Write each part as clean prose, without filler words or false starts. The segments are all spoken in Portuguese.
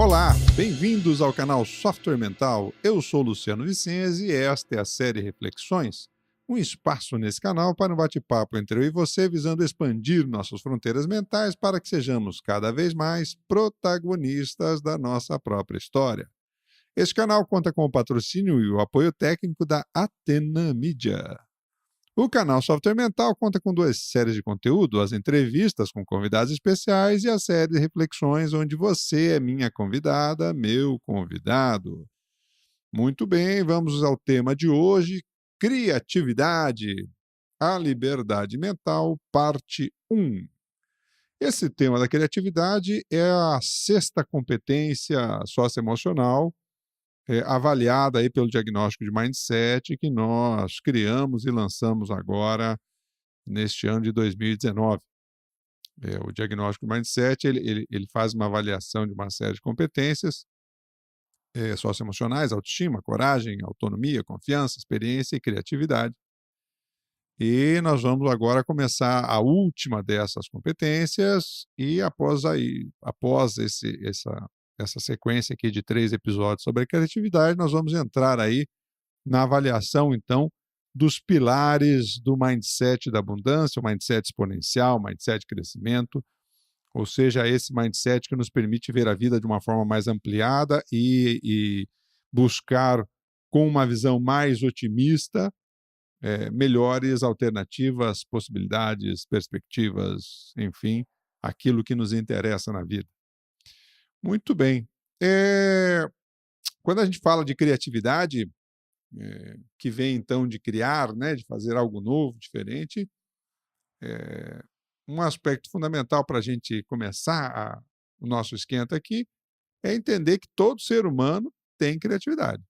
Olá, bem-vindos ao canal Software Mental. Eu sou Luciano Vicenzi e esta é a série Reflexões, um espaço nesse canal para um bate-papo entre eu e você visando expandir nossas fronteiras mentais para que sejamos cada vez mais protagonistas da nossa própria história. Este canal conta com o patrocínio e o apoio técnico da Atena Mídia. O canal Software Mental conta com 2 séries de conteúdo, as entrevistas com convidados especiais e a série de reflexões onde você é minha convidada, meu convidado. Muito bem, vamos ao tema de hoje, criatividade, a liberdade mental, parte 1. Esse tema da criatividade é a 6ª competência socioemocional, avaliada aí pelo diagnóstico de mindset que nós criamos e lançamos agora neste ano de 2019. O diagnóstico de mindset ele faz uma avaliação de uma série de competências socioemocionais, autoestima, coragem, autonomia, confiança, experiência e criatividade. E nós vamos agora começar a última dessas competências e após essa sequência aqui de 3 episódios sobre a criatividade, nós vamos entrar aí na avaliação, então, dos pilares do mindset da abundância, o mindset exponencial, o mindset de crescimento, ou seja, esse mindset que nos permite ver a vida de uma forma mais ampliada e buscar, com uma visão mais otimista, melhores alternativas, possibilidades, perspectivas, enfim, aquilo que nos interessa na vida. Muito bem. Quando a gente fala de criatividade, que vem então de criar, né, de fazer algo novo, diferente, um aspecto fundamental para a gente começar o nosso esquenta aqui é entender que todo ser humano tem criatividade.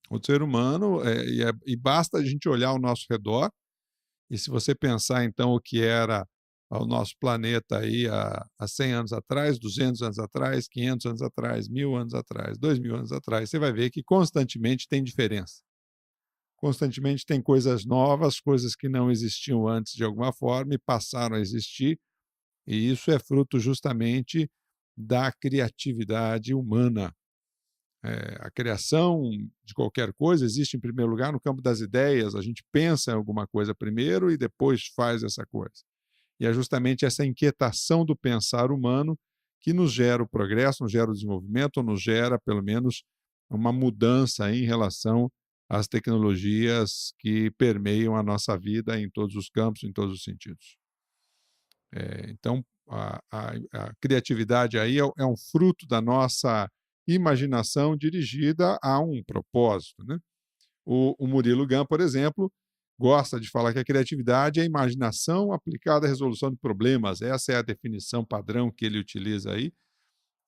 O ser humano, e basta a gente olhar ao nosso redor, e se você pensar então o que era o nosso planeta aí há 100 anos atrás, 200 anos atrás, 500 anos atrás, 1000 anos atrás, 2000 anos atrás, você vai ver que constantemente tem diferença. Constantemente tem coisas novas, coisas que não existiam antes de alguma forma e passaram a existir, e isso é fruto justamente da criatividade humana. A criação de qualquer coisa existe, em primeiro lugar, no campo das ideias. A gente pensa em alguma coisa primeiro e depois faz essa coisa. E é justamente essa inquietação do pensar humano que nos gera o progresso, nos gera o desenvolvimento, nos gera, pelo menos, uma mudança em relação às tecnologias que permeiam a nossa vida em todos os campos, em todos os sentidos. Então, a criatividade aí é um fruto da nossa imaginação dirigida a um propósito, né? O Murilo Gun, por exemplo, gosta de falar que a criatividade é a imaginação aplicada à resolução de problemas. Essa é a definição padrão que ele utiliza aí.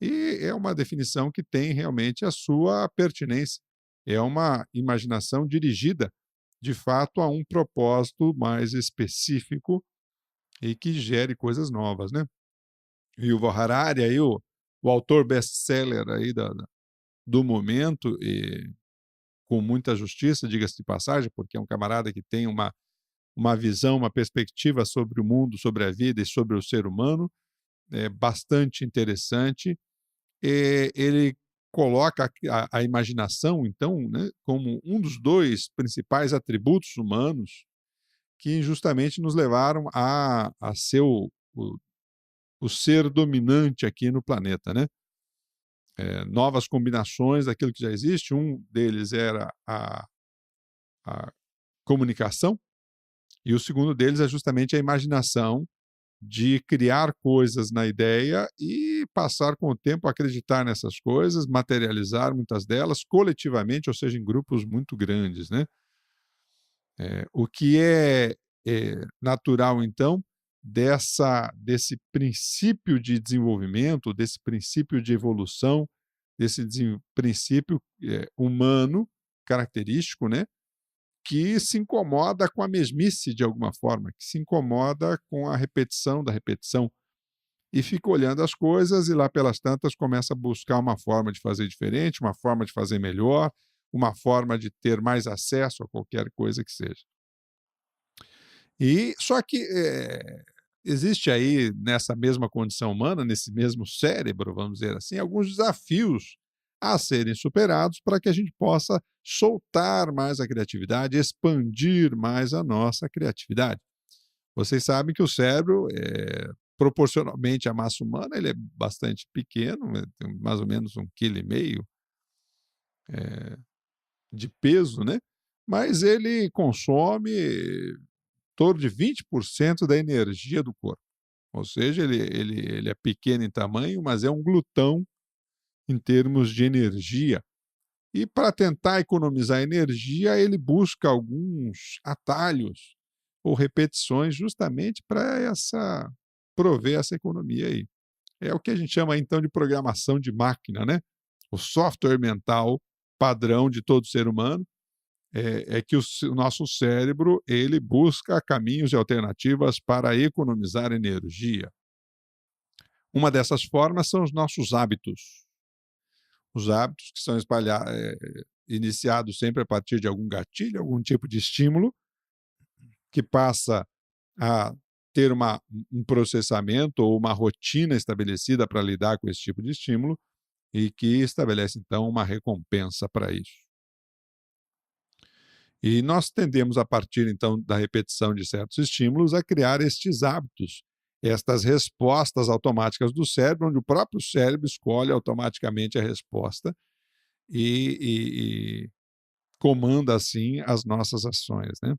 E é uma definição que tem realmente a sua pertinência. É uma imaginação dirigida, de fato, a um propósito mais específico e que gere coisas novas, né? E o Harari, aí, o autor best-seller aí do momento, e com muita justiça, diga-se de passagem, porque é um camarada que tem uma visão, uma perspectiva sobre o mundo, sobre a vida e sobre o ser humano, bastante interessante. Ele coloca a imaginação, então, né, como um dos 2 principais atributos humanos que justamente nos levaram a ser o ser dominante aqui no planeta, né? Novas combinações daquilo que já existe. Um deles era a comunicação, e o segundo deles é justamente a imaginação de criar coisas na ideia e passar com o tempo a acreditar nessas coisas, materializar muitas delas coletivamente, ou seja, em grupos muito grandes, né? O que é natural, então, desse princípio de desenvolvimento, desse princípio de evolução, desse princípio humano, característico, né? Que se incomoda com a mesmice de alguma forma, que se incomoda com a repetição da repetição e fica olhando as coisas e lá pelas tantas começa a buscar uma forma de fazer diferente, uma forma de fazer melhor, uma forma de ter mais acesso a qualquer coisa que seja. E só que existe aí, nessa mesma condição humana, nesse mesmo cérebro, vamos dizer assim, alguns desafios a serem superados para que a gente possa soltar mais a criatividade, expandir mais a nossa criatividade. Vocês sabem que o cérebro, proporcionalmente à massa humana, ele é bastante pequeno, né, tem mais ou menos 1,5 kg de peso, né? Mas ele consome em torno de 20% da energia do corpo. Ou seja, ele é pequeno em tamanho, mas é um glutão em termos de energia. E para tentar economizar energia, ele busca alguns atalhos ou repetições justamente para prover essa economia aí. É o que a gente chama então de programação de máquina, né? O software mental padrão de todo ser humano é que o nosso cérebro ele busca caminhos e alternativas para economizar energia. Uma dessas formas são os nossos hábitos. Os hábitos que são iniciados sempre a partir de algum gatilho, algum tipo de estímulo, que passa a ter um processamento ou uma rotina estabelecida para lidar com esse tipo de estímulo e que estabelece, então, uma recompensa para isso. E nós tendemos, a partir, então, da repetição de certos estímulos, a criar estes hábitos, estas respostas automáticas do cérebro, onde o próprio cérebro escolhe automaticamente a resposta e comanda, assim, as nossas ações, né?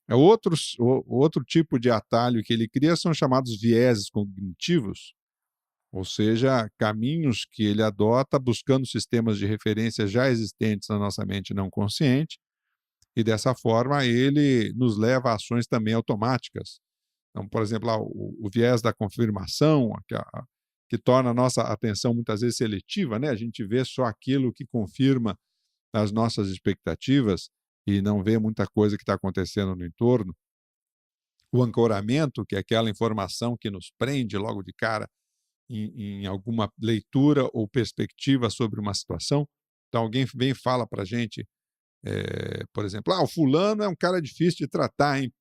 Outro tipo de atalho que ele cria são chamados vieses cognitivos, ou seja, caminhos que ele adota buscando sistemas de referência já existentes na nossa mente não consciente, e dessa forma ele nos leva a ações também automáticas. Então, por exemplo, o viés da confirmação, que torna a nossa atenção muitas vezes seletiva, né? A gente vê só aquilo que confirma as nossas expectativas e não vê muita coisa que está acontecendo no entorno. O ancoramento, que é aquela informação que nos prende logo de cara em alguma leitura ou perspectiva sobre uma situação. Então, alguém vem e fala para a gente, por exemplo, o fulano é um cara difícil de tratar, hein?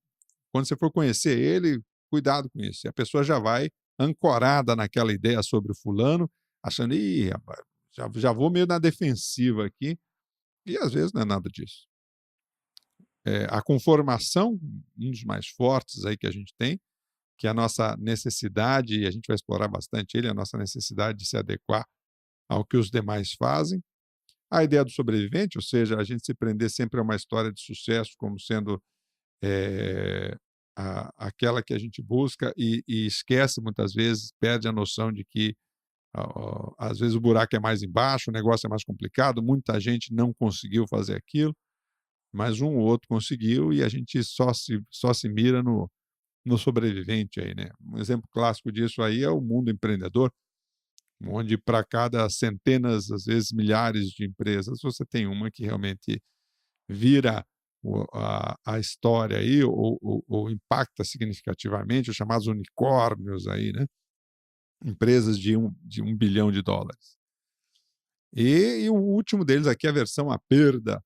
Quando você for conhecer ele, cuidado com isso. E a pessoa já vai ancorada naquela ideia sobre o fulano, achando, ih, rapaz, já vou meio na defensiva aqui, e às vezes não é nada disso. A conformação, um dos mais fortes aí que a gente tem, que é a nossa necessidade, e a gente vai explorar bastante ele, a nossa necessidade de se adequar ao que os demais fazem. A ideia do sobrevivente, ou seja, a gente se prender sempre a uma história de sucesso como sendo aquela que a gente busca e esquece muitas vezes, perde a noção de que às vezes o buraco é mais embaixo, o negócio é mais complicado, muita gente não conseguiu fazer aquilo, mas um ou outro conseguiu e a gente só se mira no sobrevivente aí, né? Um exemplo clássico disso aí é o mundo empreendedor, onde para cada centenas, às vezes milhares de empresas, você tem uma que realmente vira a história aí, ou impacta significativamente, os chamados unicórnios aí, né? Empresas de $1 bilhão. E o último deles aqui é a versão à perda,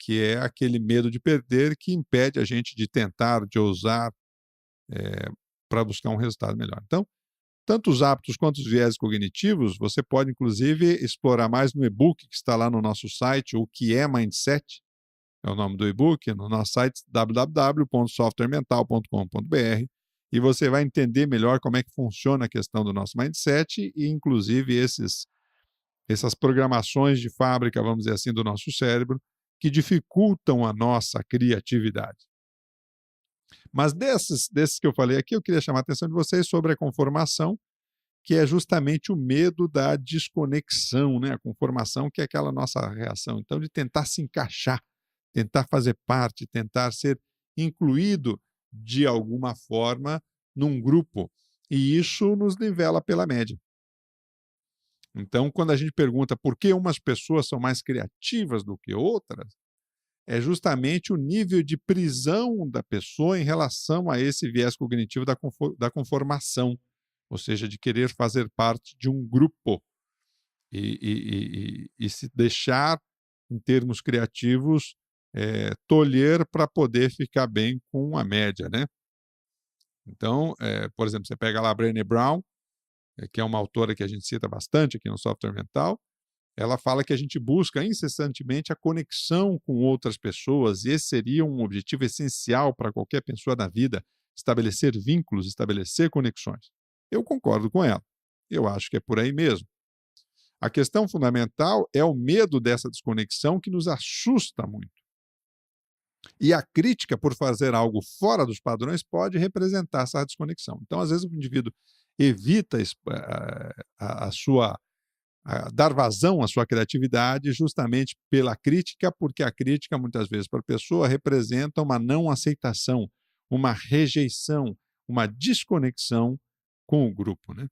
que é aquele medo de perder que impede a gente de tentar, de ousar, para buscar um resultado melhor. Então, tanto os hábitos quanto os viés cognitivos, você pode, inclusive, explorar mais no e-book que está lá no nosso site, o que é Mindset, é o nome do e-book, no nosso site www.softwaremental.com.br, e você vai entender melhor como é que funciona a questão do nosso mindset e, inclusive, essas programações de fábrica, vamos dizer assim, do nosso cérebro, que dificultam a nossa criatividade. Mas desses que eu falei aqui, eu queria chamar a atenção de vocês sobre a conformação, que é justamente o medo da desconexão, né? A conformação, que é aquela nossa reação, então, de tentar se encaixar, tentar fazer parte, tentar ser incluído de alguma forma num grupo. E isso nos nivela pela média. Então, quando a gente pergunta por que umas pessoas são mais criativas do que outras, é justamente o nível de prisão da pessoa em relação a esse viés cognitivo da conformação, ou seja, de querer fazer parte de um grupo e se deixar, em termos criativos, tolher para poder ficar bem com a média, né? Então, por exemplo, você pega lá a Brené Brown, que é uma autora que a gente cita bastante aqui no Software Mental, ela fala que a gente busca incessantemente a conexão com outras pessoas, e esse seria um objetivo essencial para qualquer pessoa na vida, estabelecer vínculos, estabelecer conexões. Eu concordo com ela. Eu acho que é por aí mesmo. A questão fundamental é o medo dessa desconexão que nos assusta muito. E a crítica por fazer algo fora dos padrões pode representar essa desconexão. Então, às vezes, o indivíduo evita a sua dar vazão à sua criatividade justamente pela crítica, porque a crítica, muitas vezes, para a pessoa, representa uma não aceitação, uma rejeição, uma desconexão com o grupo, né?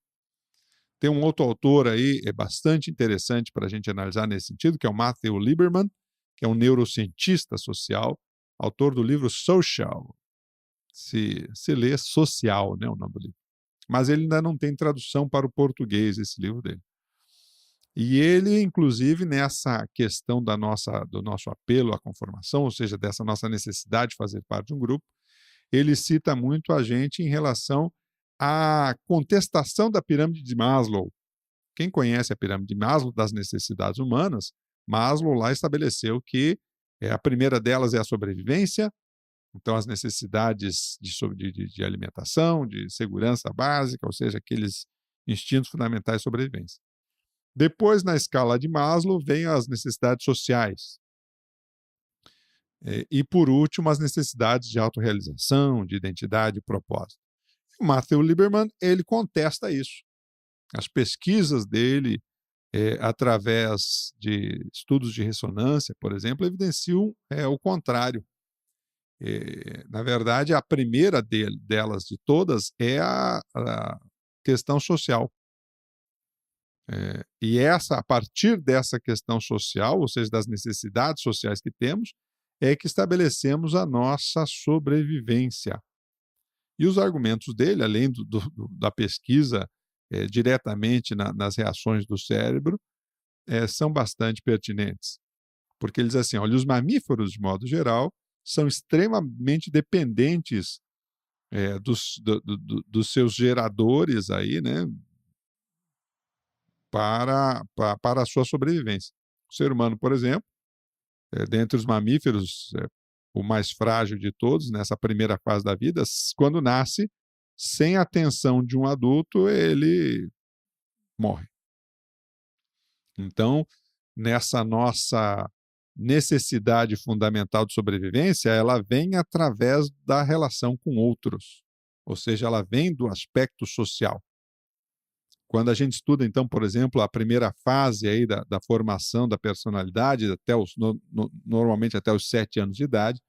Tem um outro autor aí, bastante interessante para a gente analisar nesse sentido, que é o Matthew Lieberman, que é um neurocientista social, autor do livro Social. Se lê Social, né, o nome do livro. Mas ele ainda não tem tradução para o português, esse livro dele. E ele, inclusive, nessa questão do nosso apelo à conformação, ou seja, dessa nossa necessidade de fazer parte de um grupo, ele cita muito a gente em relação à contestação da pirâmide de Maslow. Quem conhece a pirâmide de Maslow das necessidades humanas, Maslow lá estabeleceu que a primeira delas é a sobrevivência, então as necessidades de alimentação, de segurança básica, ou seja, aqueles instintos fundamentais de sobrevivência. Depois, na escala de Maslow, vem as necessidades sociais. E, por último, as necessidades de autorrealização, de identidade e propósito. O Matthew Lieberman, ele contesta isso. As pesquisas dele, através de estudos de ressonância, por exemplo, evidenciam o contrário. Na verdade, a primeira delas de todas é a questão social. E a partir dessa questão social, ou seja, das necessidades sociais que temos, é que estabelecemos a nossa sobrevivência. E os argumentos dele, além da pesquisa diretamente nas reações do cérebro, são bastante pertinentes. Porque ele diz assim, olha, os mamíferos, de modo geral, são extremamente dependentes dos seus geradores aí, né, para a sua sobrevivência. O ser humano, por exemplo, dentre os mamíferos, o mais frágil de todos, nessa primeira fase da vida, quando nasce, sem a atenção de um adulto, ele morre. Então, nessa nossa necessidade fundamental de sobrevivência, ela vem através da relação com outros, ou seja, ela vem do aspecto social. Quando a gente estuda, então, por exemplo, a primeira fase aí da formação da personalidade, normalmente até os 7 anos de idade,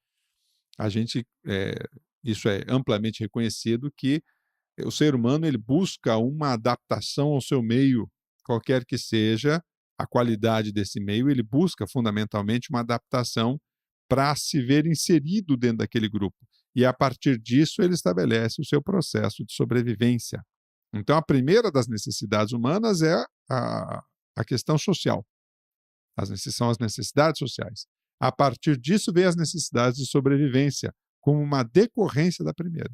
isso é amplamente reconhecido, que o ser humano ele busca uma adaptação ao seu meio, qualquer que seja a qualidade desse meio, ele busca fundamentalmente uma adaptação para se ver inserido dentro daquele grupo. E a partir disso ele estabelece o seu processo de sobrevivência. Então, a primeira das necessidades humanas é a questão social. São as necessidades sociais. A partir disso, vem as necessidades de sobrevivência, como uma decorrência da primeira.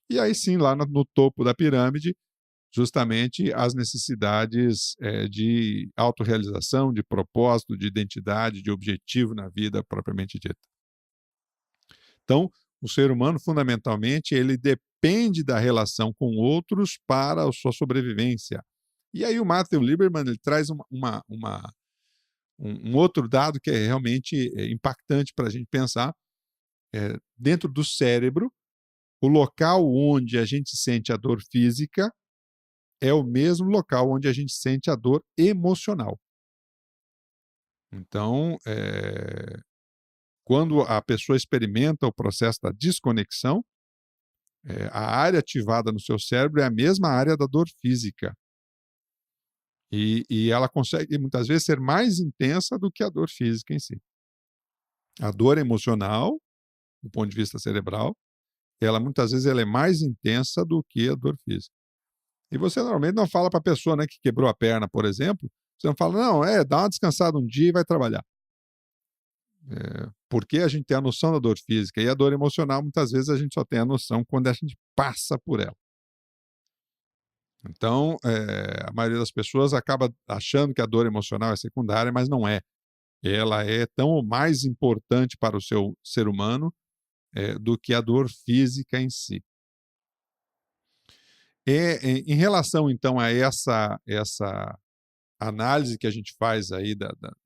E aí sim, lá no topo da pirâmide, justamente as necessidades de autorrealização, de propósito, de identidade, de objetivo na vida propriamente dita. Então, o ser humano, fundamentalmente, ele depende da relação com outros para a sua sobrevivência. E aí o Matthew Lieberman ele traz um outro dado que é realmente impactante para a gente pensar. Dentro do cérebro, o local onde a gente sente a dor física é o mesmo local onde a gente sente a dor emocional. Então, quando a pessoa experimenta o processo da desconexão, a área ativada no seu cérebro é a mesma área da dor física. E ela consegue, muitas vezes, ser mais intensa do que a dor física em si. A dor emocional, do ponto de vista cerebral, muitas vezes ela é mais intensa do que a dor física. E você normalmente não fala para a pessoa, né, que quebrou a perna, por exemplo, você não fala, não, dá uma descansada um dia e vai trabalhar. porque a gente tem a noção da dor física e a dor emocional, muitas vezes a gente só tem a noção quando a gente passa por ela. Então, a maioria das pessoas acaba achando que a dor emocional é secundária, mas não é. Ela é tão ou mais importante para o seu ser humano, do que a dor física em si. Em relação, então, a essa análise que a gente faz aí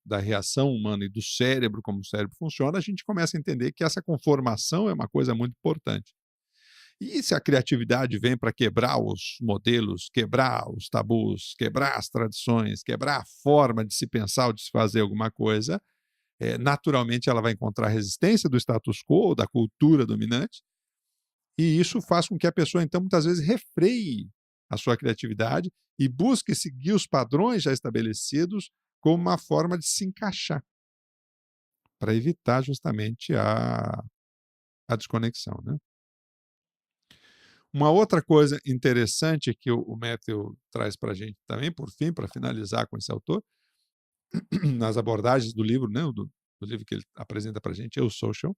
da reação humana e do cérebro, como o cérebro funciona, a gente começa a entender que essa conformação é uma coisa muito importante. E se a criatividade vem para quebrar os modelos, quebrar os tabus, quebrar as tradições, quebrar a forma de se pensar ou de se fazer alguma coisa, naturalmente ela vai encontrar resistência do status quo, da cultura dominante, e isso faz com que a pessoa, então, muitas vezes refreie a sua criatividade e busque seguir os padrões já estabelecidos como uma forma de se encaixar, para evitar justamente a desconexão, né? Uma outra coisa interessante que o Matthew traz para a gente também, por fim, para finalizar com esse autor, nas abordagens do livro, né, do livro que ele apresenta para a gente, Eu Social,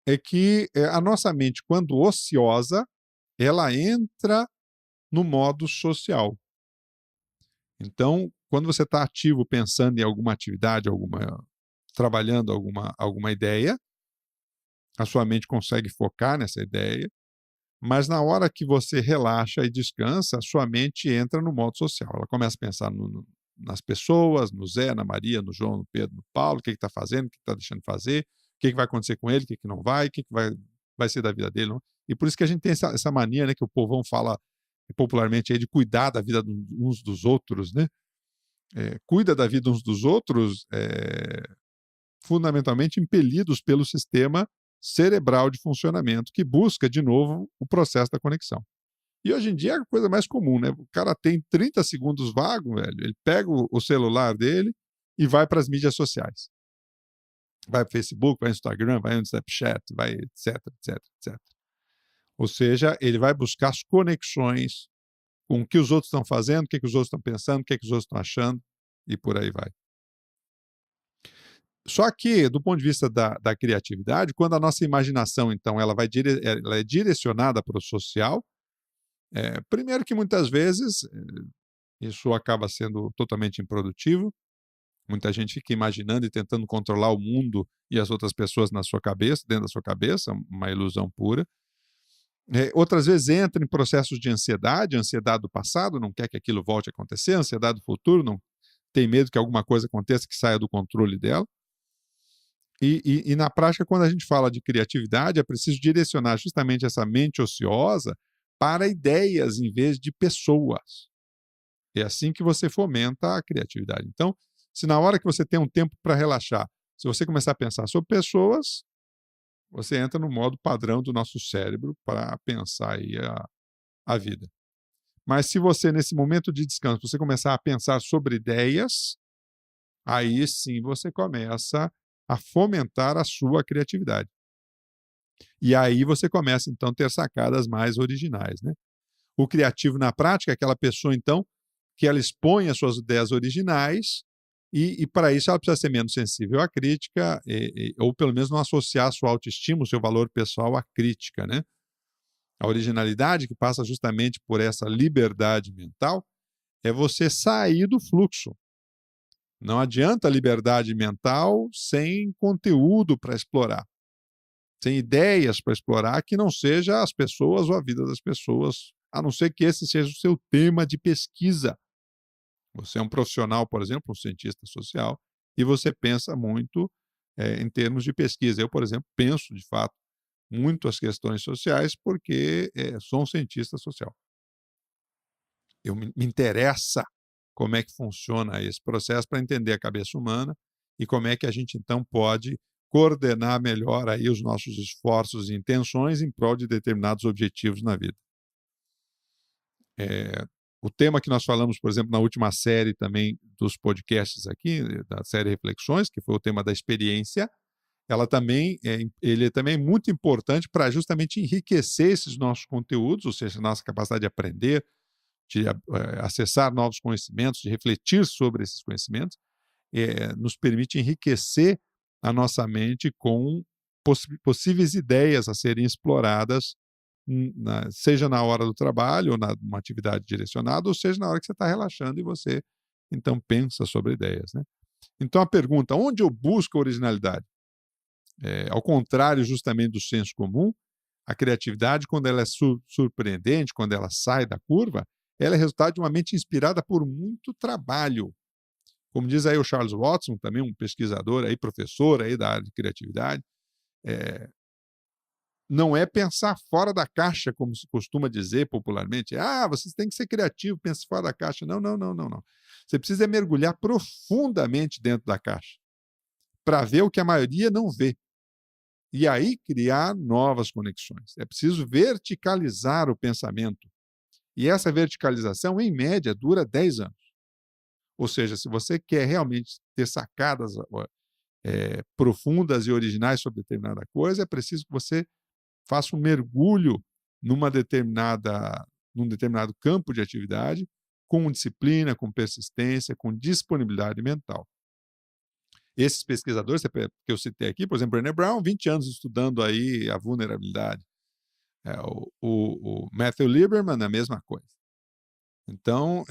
é que a nossa mente, quando ociosa, ela entra no modo social. Então, quando você está ativo pensando em alguma atividade, trabalhando alguma ideia, a sua mente consegue focar nessa ideia, mas na hora que você relaxa e descansa, a sua mente entra no modo social. Ela começa a pensar nas pessoas, no Zé, na Maria, no João, no Pedro, no Paulo, o que está fazendo, o que está deixando de fazer, o que vai acontecer com ele, o que não vai, o que vai ser da vida dele. Não? E por isso que a gente tem essa mania, né, que o povão fala popularmente aí, de cuidar da vida uns dos outros, né? Cuida da vida uns dos outros, fundamentalmente impelidos pelo sistema cerebral de funcionamento, que busca, de novo, o processo da conexão. E hoje em dia é a coisa mais comum, né? O cara tem 30 segundos vago, velho, ele pega o celular dele e vai para as mídias sociais. Vai para o Facebook, vai no Instagram, vai no Snapchat, vai etc, etc, etc. Ou seja, ele vai buscar as conexões com o que os outros estão fazendo, o que os outros estão pensando, o que os outros estão achando, e por aí vai. Só que, do ponto de vista da criatividade, quando a nossa imaginação, então, ela é direcionada para o social, primeiro que muitas vezes isso acaba sendo totalmente improdutivo. Muita gente fica imaginando e tentando controlar o mundo e as outras pessoas na sua cabeça, dentro da sua cabeça, uma ilusão pura. Outras vezes entra em processos de ansiedade do passado, não quer que aquilo volte a acontecer, ansiedade do futuro, não tem medo que alguma coisa aconteça que saia do controle dela. E na prática, quando a gente fala de criatividade, é preciso direcionar justamente essa mente ociosa para ideias em vez de pessoas. É assim que você fomenta a criatividade. Então, se na hora que você tem um tempo para relaxar, se você começar a pensar sobre pessoas, você entra no modo padrão do nosso cérebro para pensar aí a vida. Mas se você, nesse momento de descanso, você começar a pensar sobre ideias, aí sim você começa a fomentar a sua criatividade. E aí você começa, então, a ter sacadas mais originais, né? O criativo, na prática, é aquela pessoa, então, que ela expõe as suas ideias originais e para isso ela precisa ser menos sensível à crítica ou pelo menos não associar a sua autoestima, o seu valor pessoal à crítica, né? A originalidade, que passa justamente por essa liberdade mental, é você sair do fluxo. Não adianta liberdade mental sem conteúdo para explorar, sem ideias para explorar que não seja as pessoas ou a vida das pessoas, a não ser que esse seja o seu tema de pesquisa. Você é um profissional, por exemplo, um cientista social, e você pensa muito em termos de pesquisa. Eu, por exemplo, penso, de fato, muito as questões sociais porque sou um cientista social. Me interessa como é que funciona esse processo para entender a cabeça humana e como é que a gente, então, pode coordenar melhor aí os nossos esforços e intenções em prol de determinados objetivos na vida. O tema que nós falamos, por exemplo, na última série também dos podcasts aqui, da série Reflexões, que foi o tema da experiência, ele é também muito importante para justamente enriquecer esses nossos conteúdos, ou seja, nossa capacidade de aprender, de acessar novos conhecimentos, de refletir sobre esses conhecimentos, nos permite enriquecer a nossa mente com possíveis ideias a serem exploradas, seja na hora do trabalho, ou numa atividade direcionada, ou seja na hora que você está relaxando e você, então, pensa sobre ideias, né? Então, a pergunta, onde eu busco a originalidade? Ao contrário, justamente, do senso comum, a criatividade, quando ela é surpreendente, quando ela sai da curva, ela é resultado de uma mente inspirada por muito trabalho. Como diz aí o Charles Watson, também um pesquisador, aí, professor aí da área de criatividade, não é pensar fora da caixa, como se costuma dizer popularmente. Você tem que ser criativo, pensa fora da caixa. Não, não, não, não, não. Você precisa mergulhar profundamente dentro da caixa para ver o que a maioria não vê. E aí criar novas conexões. É preciso verticalizar o pensamento. E essa verticalização, em média, dura 10 anos. Ou seja, se você quer realmente ter sacadas profundas e originais sobre determinada coisa, é preciso que você faça um mergulho num determinado campo de atividade, com disciplina, com persistência, com disponibilidade mental. Esses pesquisadores que eu citei aqui, por exemplo, Brené Brown, 20 anos estudando aí a vulnerabilidade. O Matthew Lieberman, a mesma coisa. Então,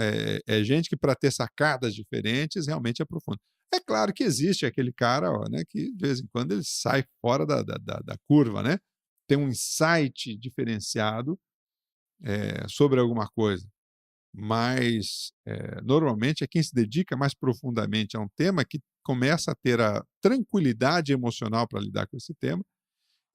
é gente que, para ter sacadas diferentes, realmente aprofunda. É claro que existe aquele cara, né, que de vez em quando ele sai fora da curva, né? Tem um insight diferenciado sobre alguma coisa. Mas, normalmente, é quem se dedica mais profundamente a um tema que começa a ter a tranquilidade emocional para lidar com esse tema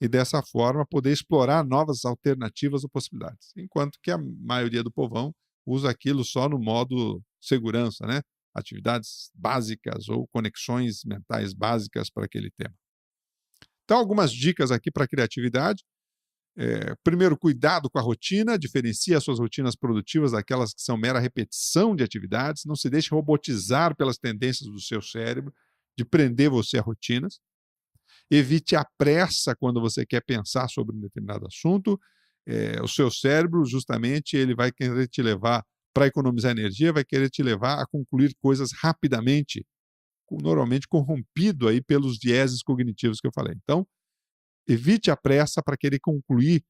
e, dessa forma, poder explorar novas alternativas ou possibilidades. Enquanto que a maioria do povão usa aquilo só no modo segurança, né? Atividades básicas ou conexões mentais básicas para aquele tema. Então, algumas dicas aqui para a criatividade. Primeiro, cuidado com a rotina, diferencie as suas rotinas produtivas daquelas que são mera repetição de atividades, não se deixe robotizar pelas tendências do seu cérebro de prender você a rotinas. Evite a pressa quando você quer pensar sobre um determinado assunto. O seu cérebro, justamente, ele vai querer te levar, para economizar energia, vai querer te levar a concluir coisas rapidamente, normalmente corrompido aí pelos vieses cognitivos que eu falei. Então, evite a pressa para querer concluir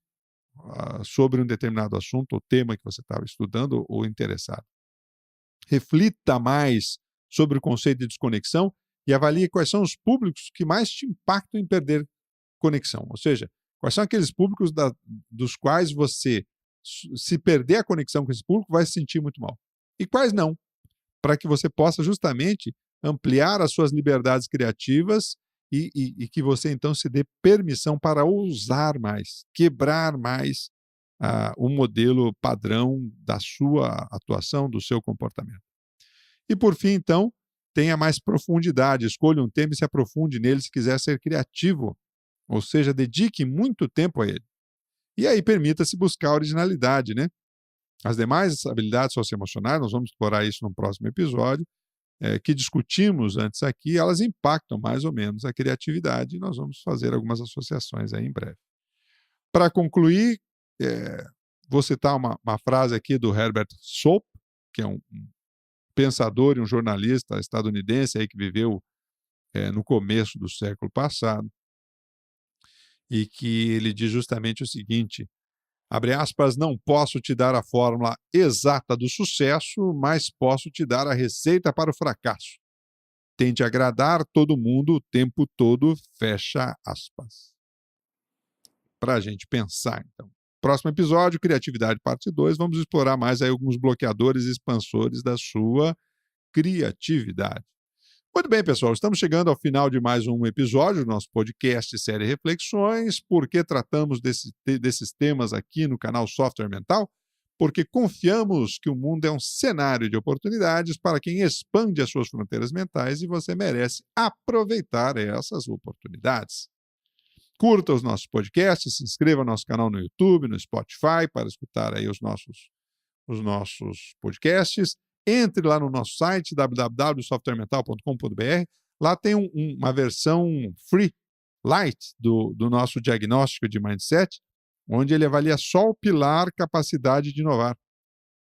sobre um determinado assunto ou tema que você estava estudando ou interessado. Reflita mais sobre o conceito de desconexão e avalie quais são os públicos que mais te impactam em perder conexão. Ou seja, quais são aqueles públicos dos quais você, se perder a conexão com esse público, vai se sentir muito mal. E quais não, para que você possa justamente ampliar as suas liberdades criativas e que você, então, se dê permissão para ousar mais, quebrar mais o modelo padrão da sua atuação, do seu comportamento. E, por fim, então, tenha mais profundidade, escolha um tema e se aprofunde nele se quiser ser criativo, ou seja, dedique muito tempo a ele. E aí permita-se buscar a originalidade, né? As demais habilidades socioemocionais, nós vamos explorar isso no próximo episódio, que discutimos antes aqui, elas impactam mais ou menos a criatividade e nós vamos fazer algumas associações aí em breve. Para concluir, vou citar uma frase aqui do Herbert Soap, que é um pensador e um jornalista estadunidense aí que viveu no começo do século passado, e que ele diz justamente o seguinte, abre aspas, não posso te dar a fórmula exata do sucesso, mas posso te dar a receita para o fracasso. Tente agradar todo mundo o tempo todo, fecha aspas. Para a gente pensar, então. Próximo episódio, Criatividade Parte 2, vamos explorar mais aí alguns bloqueadores e expansores da sua criatividade. Muito bem, pessoal, estamos chegando ao final de mais um episódio do nosso podcast Série Reflexões. Por que tratamos desses temas aqui no canal Software Mental? Porque confiamos que o mundo é um cenário de oportunidades para quem expande as suas fronteiras mentais e você merece aproveitar essas oportunidades. Curta os nossos podcasts, se inscreva no nosso canal no YouTube, no Spotify, para escutar aí os nossos podcasts. Entre lá no nosso site, www.softwaremental.com.br. Lá tem uma versão free, light, do nosso diagnóstico de mindset, onde ele avalia só o pilar capacidade de inovar,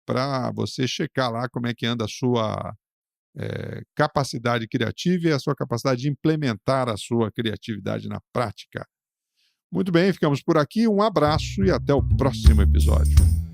para você checar lá como é que anda capacidade criativa e a sua capacidade de implementar a sua criatividade na prática. Muito bem, ficamos por aqui. Um abraço e até o próximo episódio.